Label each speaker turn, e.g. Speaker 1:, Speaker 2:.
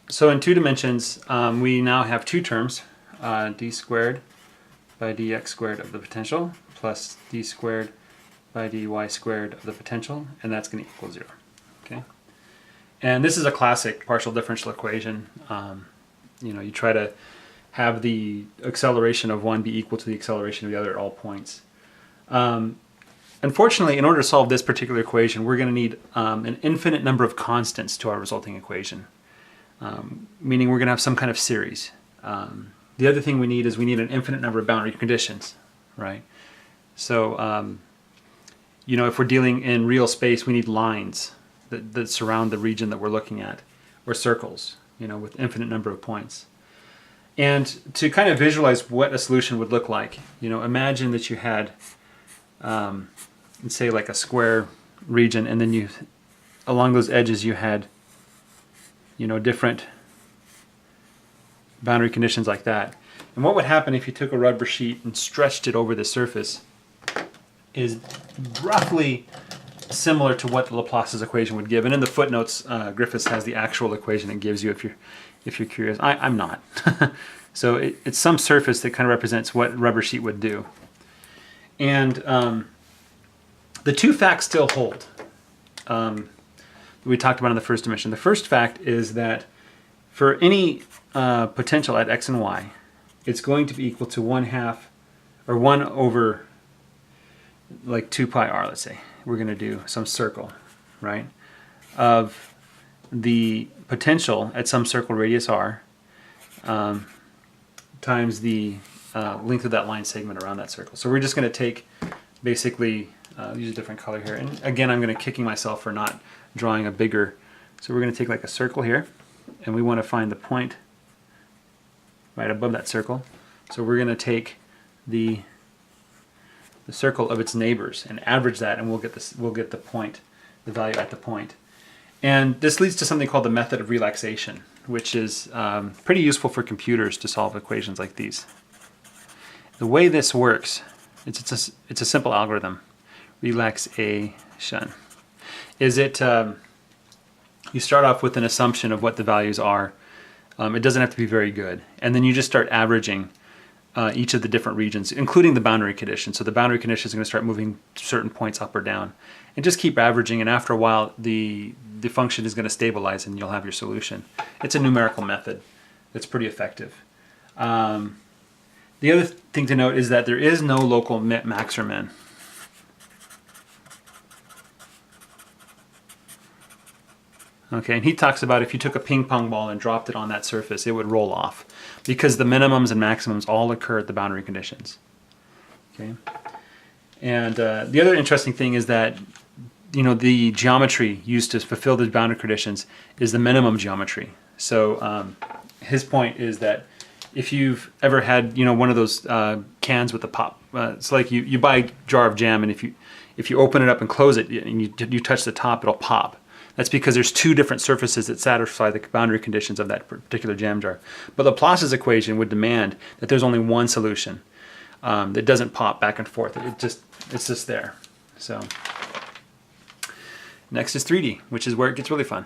Speaker 1: So in 2 dimensions, we now have 2 terms, d squared by dx squared of the potential plus d squared by dy squared of the potential, and that's going to equal 0. Okay, and this is a classic partial differential equation. You try to have the acceleration of one be equal to the acceleration of the other at all points. Unfortunately, in order to solve this particular equation, we're going to need an infinite number of constants to our resulting equation, meaning we're going to have some kind of series. The other thing we need is we need an infinite number of boundary conditions, right? So, if we're dealing in real space, we need lines that surround the region that we're looking at, or circles, with infinite number of points. And to kind of visualize what a solution would look like, imagine that you had, let's say, like a square region, and then along those edges you had, different boundary conditions like that. And what would happen if you took a rubber sheet and stretched it over the surface is roughly similar to what the Laplace's equation would give. And in the footnotes, Griffiths has the actual equation it gives you if you're curious. I'm not. So it's some surface that kind of represents what a rubber sheet would do. And the 2 facts still hold we talked about in the first dimension. The first fact is that for any potential at x and y, it's going to be equal to 1/2 or 1 over like 2 pi r, let's say. We're going to do some circle, right, of the potential at some circle radius r times the length of that line segment around that circle. So we're just going to take basically, use a different color here. And again, I'm going to kicking myself for not drawing a bigger. So we're going to take like a circle here, and we want to find the point right above that circle. So we're going to take the circle of its neighbors and average that, and we'll get the point, the value at the point. And this leads to something called the method of relaxation, which is pretty useful for computers to solve equations like these. The way this works, it's a simple algorithm. Relaxation is you start off with an assumption of what the values are. It doesn't have to be very good, and then you just start averaging each of the different regions, including the boundary condition. So the boundary condition is going to start moving certain points up or down, and just keep averaging, and after a while the function is going to stabilize and you'll have your solution. It's a numerical method that's pretty effective. The other thing to note is that there is no local max or min. Okay, and he talks about if you took a ping pong ball and dropped it on that surface, it would roll off because the minimums and maximums all occur at the boundary conditions. Okay, and the other interesting thing is that the geometry used to fulfill the boundary conditions is the minimum geometry. So his point is that if you've ever had one of those cans with the pop, it's like you buy a jar of jam, and if you open it up and close it and you touch the top, it'll pop. That's because there's 2 different surfaces that satisfy the boundary conditions of that particular jam jar. But Laplace's equation would demand that there's only one solution that doesn't pop back and forth. It's just there. So next is 3D, which is where it gets really fun.